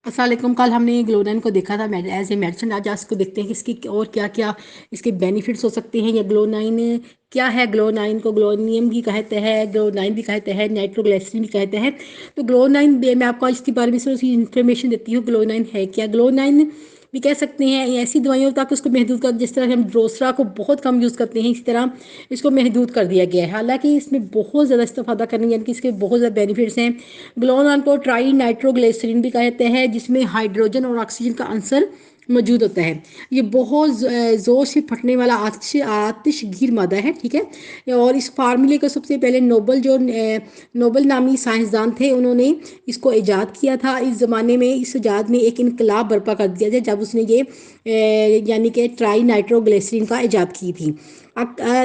अस्सलाम वालेकुम। कल हमने ग्लोनाइन को देखा था एज ए मेडिसिन। आज इसको देखते हैं कि इसकी और क्या क्या इसके बेनिफिट्स हो सकते हैं। या ग्लोनाइन क्या है? ग्लोनाइन को ग्लोनियम भी कहते हैं, ग्लोनाइन भी कहते हैं, नाइट्रोग्लिसरीन भी कहते हैं। तो ग्लोनाइन मैं आपको आज इसके बारे में थोड़ी सी इन्फॉर्मेशन देती हूँ। ग्लोनाइन है क्या? ग्लोनाइन भी कह सकते हैं ऐसी दवाइयों तक उसको महदूद कर, जिस तरह हम ड्रोसरा को बहुत कम यूज़ करते हैं, इसी तरह इसको महदूद कर दिया गया है। हालांकि इसमें बहुत ज़्यादा इस्तेफादा करने, यानी कि इसके बहुत ज़्यादा बेनिफिट्स हैं। ग्लोनाइन को ट्राई नाइट्रोग्लिसरीन भी कहते हैं, जिसमें हाइड्रोजन और ऑक्सीजन का अंसर मौजूद होता है। ये बहुत ज़ोर से फटने वाला आतिशगीर मादा है, ठीक है। और इस फार्मूले को सबसे पहले नोबल नामी साइंसदान थे, उन्होंने इसको ईजाद किया था। इस ज़माने में इस ईजाद ने एक इनकलाब बर्पा कर दिया था जब उसने ये यानी कि ट्राई नाइट्रोग्लिसरीन का ईजाद की थी।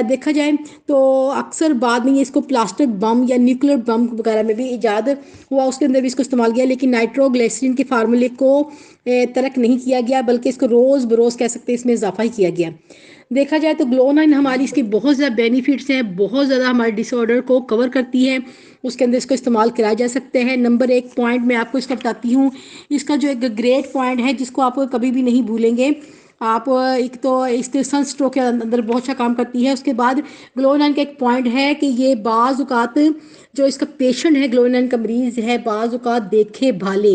देखा जाए तो अक्सर बाद में ये इसको प्लास्टिक बम या न्यूक्लियर बम वगैरह में भी ईजाद हुआ, उसके अंदर भी इसको इस्तेमाल किया, लेकिन नाइट्रोग्लिसरीन के फार्मूले को तर्क नहीं किया गया, बल्कि इसको रोज़ बरोज़ कह सकते हैं इसमें इजाफा ही किया गया। देखा जाए तो ग्लोनाइन हमारी इसके बहुत ज़्यादा बेनिफिट्स हैं, बहुत ज़्यादा हमारे डिसऑर्डर को कवर करती है। उसके अंदर इसको इस्तेमाल कराया जा सकते हैं। नंबर एक पॉइंट मैं आपको इसका बताती हूँ। इसका जो एक ग्रेट पॉइंट है जिसको आप कभी भी नहीं भूलेंगे आप, एक तो इसके सन स्ट्रोक के अंदर बहुत अच्छा काम करती है। उसके बाद ग्लोनाइन का एक पॉइंट है कि ये बाज़ औक़ात जो इसका पेशेंट है, ग्लोनाइन का मरीज़ है, बाज़ औक़ात देखे भाले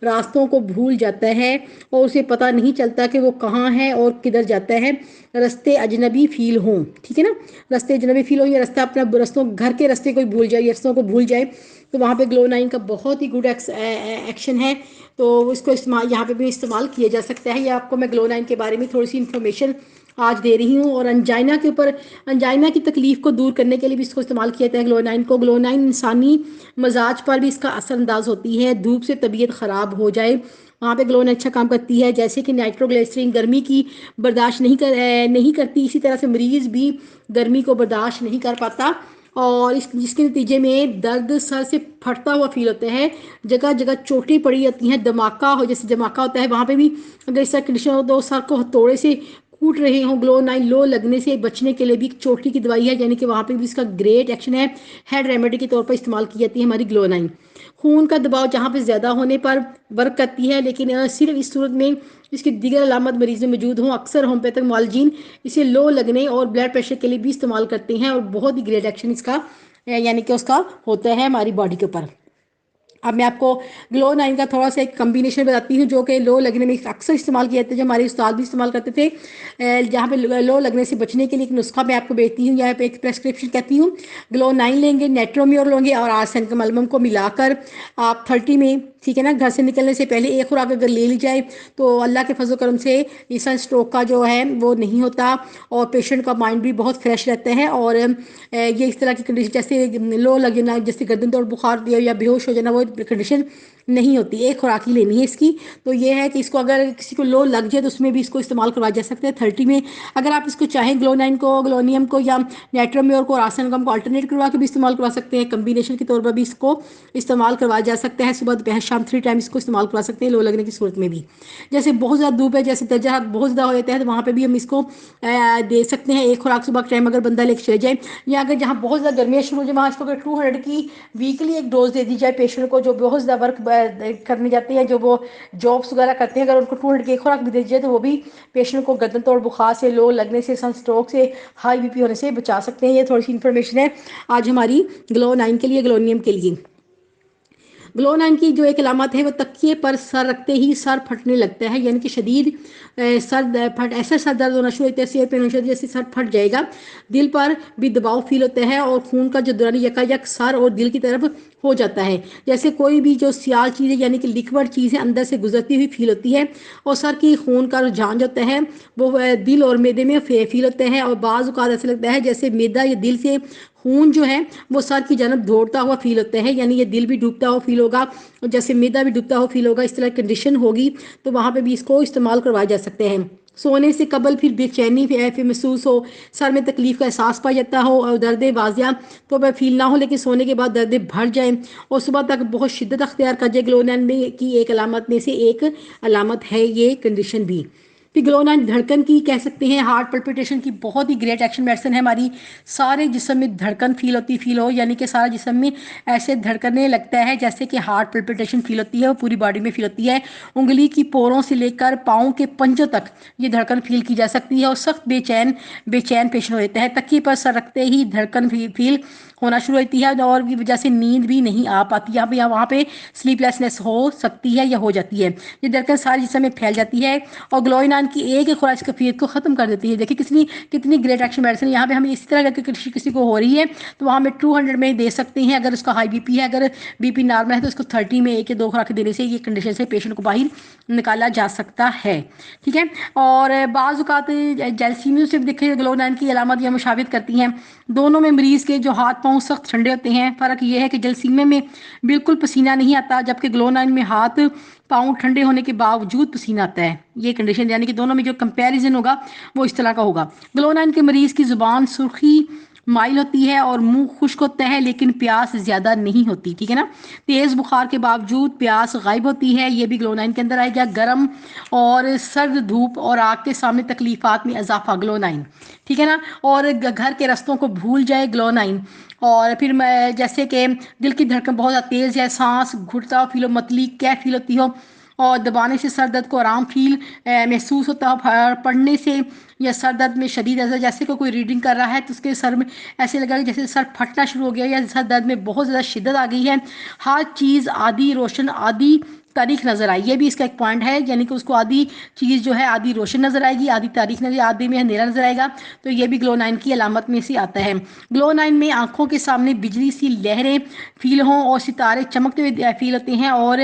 रास्तों को भूल जाता है और उसे पता नहीं चलता कि वो कहाँ है और किधर जाता है। रास्ते अजनबी फील हों, ठीक है ना, रास्ते अजनबी फील हों या रास्ता अपना रस्तों घर के रास्ते कोई भूल जाए, रास्तों को भूल जाए, तो वहाँ पे ग्लोनाइन का बहुत ही गुड एक्शन है। तो इसको इस्तेमाल यहाँ पे भी इस्तेमाल किया जा सकता है। या आपको मैं ग्लोनाइन के बारे में थोड़ी सी इन्फॉर्मेशन आज दे रही हूँ। और अंजाइना के ऊपर, अंजाइना की तकलीफ को दूर करने के लिए भी इसको इस्तेमाल किया जाता है ग्लोनाइन को। ग्लोनाइन इंसानी मजाज पर भी इसका असरअंदाज होती है। धूप से तबीयत ख़राब हो जाए वहाँ पे ग्लोनाइन अच्छा काम करती है। जैसे कि नाइट्रोग्लिसरीन गर्मी की बर्दाश्त नहीं करती, इसी तरह से मरीज़ भी गर्मी को बर्दाश्त नहीं कर पाता और इस जिसके नतीजे में दर्द सर से फटता हुआ फील होता है। जगह जगह चोटें पड़ी होती हैं, धमाका हो, जैसे धमाका होता है वहाँ पे भी अगर इस तरह कंडीशन हो तो सर को हथौड़े से कूट रहे हों। ग्लोनाइन लो लगने से बचने के लिए भी एक चोटी की दवाई है, यानी कि वहाँ पे भी इसका ग्रेट एक्शन है। हेड रेमेडी के तौर पर इस्तेमाल की जाती है हमारी ग्लोनाइन। खून का दबाव जहाँ पे ज़्यादा होने पर वर्क करती है, लेकिन सिर्फ इस सूरत में इसकी दीगर अलामत मरीज में मौजूद हों। अक्सर होम्योपैथिक मुआलजीन इसे लो लगने और ब्लड प्रेशर के लिए भी इस्तेमाल करते हैं और बहुत ही ग्रेट एक्शन इसका यानी कि उसका होता है हमारी बॉडी के ऊपर। अब मैं आपको ग्लोनाइन का थोड़ा सा एक कम्बिनेशन बताती हूँ जो कि लो लगने में अक्सर इस्तेमाल किया जाता है, जो हमारे उस्ताद भी इस्तेमाल करते थे। जहाँ पे लो लगने से बचने के लिए एक नुस्खा मैं आपको बेचती हूँ, यहाँ पे एक प्रेस्क्रिप्शन कहती हूँ। ग्लोनाइन लेंगे, नेट्रोम्योर लेंगे और आर्सेनिकम को मिलाकर आप 30 में, ठीक है ना, घर से निकलने से पहले एक खुराक अगर ले ली जाए तो अल्लाह के फजल करम से ये सन स्ट्रोक का जो है वो नहीं होता और पेशेंट का माइंड भी बहुत फ्रेश रहता है। और ये इस तरह की कंडीशन जैसे लो लगना, जैसे गर्दन दौड़ बुखार या बेहोश हो जाना, वो कंडीशन नहीं होती। एक खुराक ही लेनी है इसकी। तो ये है कि इसको अगर किसी को लो लग जाए तो उसमें भी इसको इस्तेमाल करवाया जा सकता है 30 में। अगर आप इसको चाहें ग्लोनाइन को, ग्लोनियम को या नाइट्रोम्योर को, रासनगम को अल्टरनेट करवा के भी इस्तेमाल करवा सकते हैं। कम्बिनेशन के तौर पर भी इसको इस्तेमाल करवाया जा सकता है। सुबह दोपहर शाम 3 टाइम इसको इस्तेमाल करवा सकते हैं लो लगने की सूरत में भी। जैसे बहुत ज़्यादा धूप है, जैसे दर्जा बहुत ज़्यादा हो जाता है, तो वहाँ पर भी हम इसको दे सकते हैं। एक खुराक सुबह के टाइम अगर बंदा लेके चले जाए, या अगर जहाँ बहुत ज़्यादा गर्मियाँ शुरू हो जाए वहाँ इसको अगर 200 की वीकली एक डोज दे दी जाए पेशेंट को, जो बहुत ज़्यादा वर्क करने जाते हैं, जो वो जॉब्स वगैरह करते हैं, अगर उनको 200 की एक खुराक भी दे दी जाए तो वो भी पेशेंट को गर्दन तोड़ बुखार से, लो लगने से, सन स्ट्रोक से, हाई बीपी होने से बचा सकते हैं। ये थोड़ी सी इन्फॉर्मेशन है आज हमारी ग्लो9 के लिए, ग्लोनियम के लिए। ग्लो9 की जो एक अलामत है वो तकिए पर सर रखते ही सर फटने लगता है, यानी कि शदीद सर फट, ऐसा सर दर्द होना शुरू होता है, सिर पे जैसे सर फट जाएगा। दिल पर भी दबाव फील होता है और खून का जो दौरान यकायक सर और दिल की तरफ हो जाता है, जैसे कोई भी जो सियाल चीज़ है यानी कि लिक्विड चीज़ है अंदर से गुजरती हुई फील होती है। और सर की खून का रुझान जो होता है वो दिल और मैदे में फील होते हैं। और बाज़ औक़ात ऐसा लगता है जैसे मैदा या दिल से खून जो है वो सर की जानब दौड़ता हुआ फील होता है, यानी ये दिल भी डूबता हुआ फील होगा और जैसे मैदा भी डूबता हुआ फील होगा, इस तरह कंडीशन होगी तो वहाँ पे भी इसको इस्तेमाल करवाए जा सकते हैं। सोने से कबल फिर बेचैनी फिर महसूस हो, सर में तकलीफ का एहसास पाया जाता हो और दर्द वाजिया तो वह फील ना हो, लेकिन सोने के बाद दर्द बढ़ जाए और सुबह तक बहुत शिद्दत अख्तियार कर जाए, ग्लोनाइन में की एक अलामत में से एक अलामत है ये कंडीशन भी। फिर ग्लोनाइन धड़कन की कह सकते हैं, हार्ट पल्पिटेशन की बहुत ही ग्रेट एक्शन मेडिसिन है हमारी। सारे जिस्म में धड़कन फील हो, यानी कि सारा जिस्म में ऐसे धड़कने लगता है जैसे कि हार्ट पल्पिटेशन फील होती है, वो पूरी बॉडी में फील होती है। उंगली की पोरों से लेकर पाँव के पंजों तक ये धड़कन फील की जा सकती है, और सख्त बेचैन बेचैन पेशेंट हो जाता है। तकिए पर सर रखते ही धड़कन फील होना शुरू होती है, और की वजह से नींद भी नहीं आ पाती, यहाँ पे या वहाँ पे स्लीपलेसनेस हो सकती है या हो जाती है। ये धड़कन सारी जिस्म में फैल जाती है, और ग्लोइनान की एक खुराक इस कफियत को ख़त्म कर देती है। देखिए कितनी कितनी ग्रेट एक्शन मेडिसिन। यहाँ पे हम इसी तरह अगर किसी को हो रही है तो वहाँ में 200 में दे सकते हैं। अगर उसका हाई बीपी है, अगर बीपी नॉर्मल है तो उसको 30 में 1 या 2 खुराक देने से ये कंडीशन से पेशेंट को बाहर निकाला जा सकता है। ठीक है। और बाज़ जैलसीमिया से देखिए ग्लोनाइन की अलामत या मुशाबित करती हैं। दोनों में मरीज़ के जो हाथ पाँव सख्त ठंडे होते हैं। फ़र्क ये है कि जलसीमिया में बिल्कुल पसीना नहीं आता, जबकि ग्लोनाइन में हाथ पाँव ठंडे होने के बावजूद पसीना आता है। ये कंडीशन, यानी कि दोनों में जो कंपैरिजन होगा वो इस तरह का होगा। ग्लोनाइन के मरीज़ की ज़ुबान सुर्खी माइल होती है और मुंह खुश्क होता है, लेकिन प्यास ज़्यादा नहीं होती। ठीक है ना। तेज़ बुखार के बावजूद प्यास गायब होती है, ये भी ग्लोनाइन के अंदर आएगा। गर्म और सर्द धूप और आग के सामने तकलीफात में इजाफा, ग्लोनाइन। ठीक है ना। और घर के रस्तों को भूल जाए, ग्लोनाइन। और फिर मैं जैसे कि दिल की धड़कन बहुत ज़्यादा तेज़ है, सांस घुटता फील हो, मतली क्या फील होती हो, और दबाने से सर दर्द को आराम महसूस होता है। पढ़ने से या सर दर्द में शदीद, ऐसा जैसे कोई रीडिंग कर रहा है तो उसके सर में ऐसे लगा कि जैसे सर फटना शुरू हो गया, या सर दर्द में बहुत ज़्यादा शिद्दत आ गई है। हर चीज़ आधी रोशन आधी तारीख नज़र आई, ये भी इसका एक पॉइंट है, यानी कि उसको आधी चीज़ जो है आधी रोशन नज़र आएगी, आधी तारीख नजर, आधी में अंधेरा नजर आएगा। तो ये भी ग्लोनाइन की अलामत में से आता है। ग्लोनाइन में आंखों के सामने बिजली सी लहरें फील हों और सितारे चमकते हुए फील होते हैं, और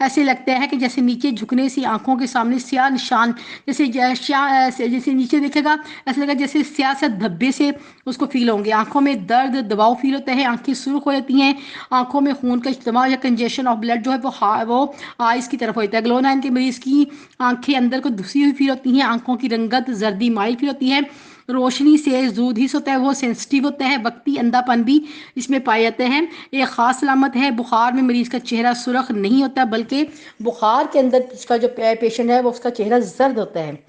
ऐसे लगता है कि जैसे नीचे झुकने से आंखों के सामने स्याह निशान, जैसे नीचे देखेगा ऐसा लगेगा जैसे स्याह से धब्बे से उसको फील होंगे। आंखों में दर्द दबाव फील होता है, आंखें सुर्ख हो जाती हैं, आंखों में खून का इज्तिमा या कंजेशन ऑफ ब्लड जो है वो आइस की तरफ होता है। ग्लोनाइन के मरीज की आंखें अंदर को धुसी हुई फील होती हैं, आंखों की रंगत जर्दी माइल फील होती है, रोशनी से जूद हिस्स होता है, वो सेंसिटिव होता है, वक्ती अंधापन भी इसमें पाए जाते हैं। एक खास अलामत है, बुखार में मरीज का चेहरा सुर्ख नहीं होता, बल्कि बुखार के अंदर इसका जो पेशेंट है वो उसका चेहरा जर्द होता है।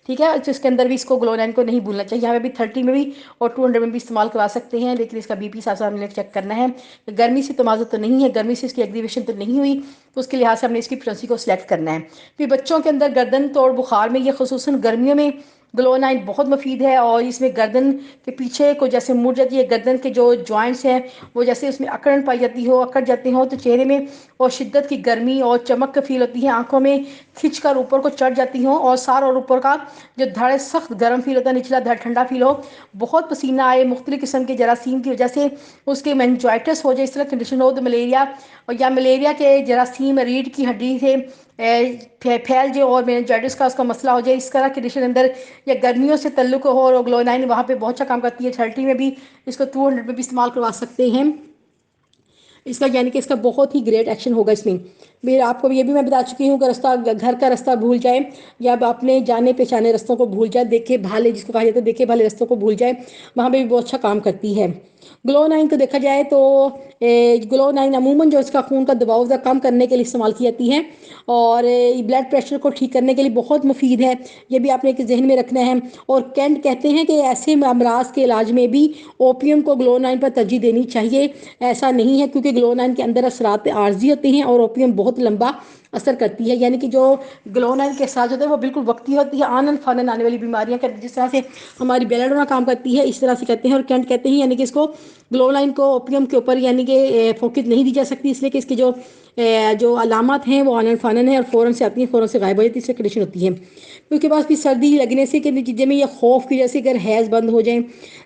ठीक है। तो इसके अंदर भी इसको ग्लोनाइन को नहीं भूलना चाहिए। यहाँ पे भी 30 में भी और 200 में भी इस्तेमाल करवा सकते हैं, लेकिन इसका बीपी साथ साथ हमने चेक करना है। गर्मी से तमाज़ुन तो नहीं है, गर्मी से इसकी एक्टिवेशन तो नहीं हुई, तो उसके लिहाज से हमने इसकी फ्रिक्वेंसी को सिलेक्ट करना है। फिर बच्चों के अंदर गर्दन तोड़ बुखार में, ये खुसूसन गर्मियों में ग्लोनाइन बहुत मुफीद है, और इसमें गर्दन के पीछे को जैसे मुड़ जाती है, गर्दन के जो जॉइंट्स हैं वो जैसे उसमें अकड़न पाई जाती हो, अकड़ जाते हो, तो चेहरे में और शिद्दत की गर्मी और चमक फील होती है, आंखों में खिंच कर ऊपर को चढ़ जाती हो, और सार और ऊपर का जो धड़ है सख्त गर्म फील होता है, निचला धड़ ठंडा फील हो, बहुत पसीना आए, मुख्तलिफ किस्म के जरासीम की वजह से उसके मेनिंजाइटिस हो जाए, इस तरह कंडीशन हो, तो मलेरिया और या मलेरिया के जरासीम रीढ़ की हड्डी से फैल जाए और मेनिंजाइटिस का उसका मसला हो जाए, इस तरह कंडीशन अंदर, या गर्मियों से तल्लुक हो, और ग्लोनाइन वहाँ पे बहुत अच्छा काम करती है। 30 में भी इसको 200 में भी इस्तेमाल करवा सकते हैं इसका, यानी कि इसका बहुत ही ग्रेट एक्शन होगा इसमें। फिर आपको ये भी मैं बता चुकी हूँ कि रास्ता, घर का रास्ता भूल जाए या अपने जाने पहचाने रास्तों को भूल जाए, देखे भाले जिसको कहा जाता है, देखे भाले रास्तों को भूल जाए, वहाँ पे भी बहुत अच्छा काम करती है। ग्लोनाइन को देखा जाए तो ग्लोनाइन अमूमन जो इसका खून का दबाव कम करने के लिए इस्तेमाल की जाती है, और ब्लड प्रेशर को ठीक करने के लिए बहुत मुफीद है, ये भी आपने एक जहन में रखना है। और कैंट कहते हैं कि ऐसे अमराज के इलाज में भी ओपियम को ग्लोनाइन पर तरजीह देनी चाहिए। ऐसा नहीं है, क्योंकि ग्लोनाइन के अंदर असरात आर्जी होते हैं और ओपियम बहुत लंबा असर करती है, यानी कि जो ग्लोनाइन के साथ होता है वो बिल्कुल वक्ती होती है, आनन फानन आने वाली बीमारियां करती है, जिस तरह से हमारी बेलाडोना काम करती है इस तरह से कहते हैं। और कैंट कहते हैं यानी कि इसको ग्लोनाइन को ओपियम के ऊपर यानी कि फोकस नहीं दी जा सकती, इसलिए कि इसकी जो अलामत हैं वो आनन फानन है और फ़ौरन से आती हैं, फ़ौरन से गायब हो जाती है, इससे कंडीशन होती है। फिर उसके बाद फिर सर्दी लगने से के नतीजे में या खौफ की जैसे अगर हैज़ बंद हो जाए,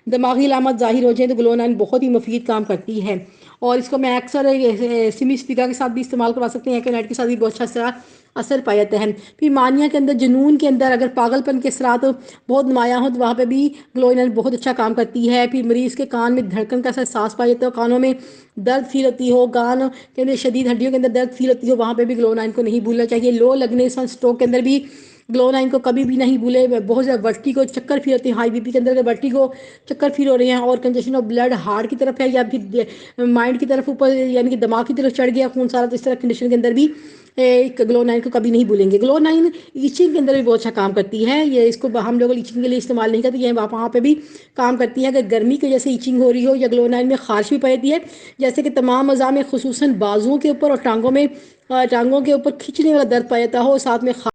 दिमागी अलामत ज़ाहिर हो जाए, तो ग्लोनाइन बहुत ही मुफीद काम करती है। और इसको मैं अक्सर सिमिस्टिका के साथ भी इस्तेमाल करवा सकते हैं, एक्नाइट के साथ भी बहुत अच्छा असर पाया जाता है। फिर मानिया के अंदर, जुनून के अंदर अगर पागलपन के असरात बहुत नुमायाँ हो तो वहाँ पे भी ग्लोनाइन बहुत अच्छा काम करती है। फिर मरीज़ के कान में धड़कन का एहसास पाया जाता है, कानों में दर्द फील होती हो, कान के अंदर शदीद हड्डियों के अंदर दर्द फील होती हो, वहाँ पे भी ग्लोनाइन को नहीं भूलना चाहिए। लो लगने सन स्ट्रोक के अंदर भी ग्लोनाइन को कभी भी नहीं भूले। बहुत ज़्यादा वर्टी को चक्कर फील होती है, हाई बीपी के अंदर अगर वर्टी को चक्कर फील हो रहे हैं और कंजेशन ऑफ ब्लड हार्ट की तरफ है या फिर माइंड की तरफ ऊपर यानी कि दिमाग की तरफ चढ़ गया खून सारा, तो इस तरह कंडीशन के अंदर भी ग्लो नाइन को कभी नहीं भूलेंगे। ग्लो नाइन ईचिंग के अंदर भी बहुत अच्छा काम करती है। ये इसको हम लोग ईचिंग के लिए इस्तेमाल नहीं करते, ये वहाँ पे भी काम करती है। अगर गर्मी की वजह से ईचिंग हो रही हो या ग्लो नाइन में खारिश भी पड़ती है, जैसे कि तमाम अज़ा में खुसूसन बाजुओं के ऊपर और टांगों के ऊपर खींचने वाला दर्द पाया जाता हो, साथ में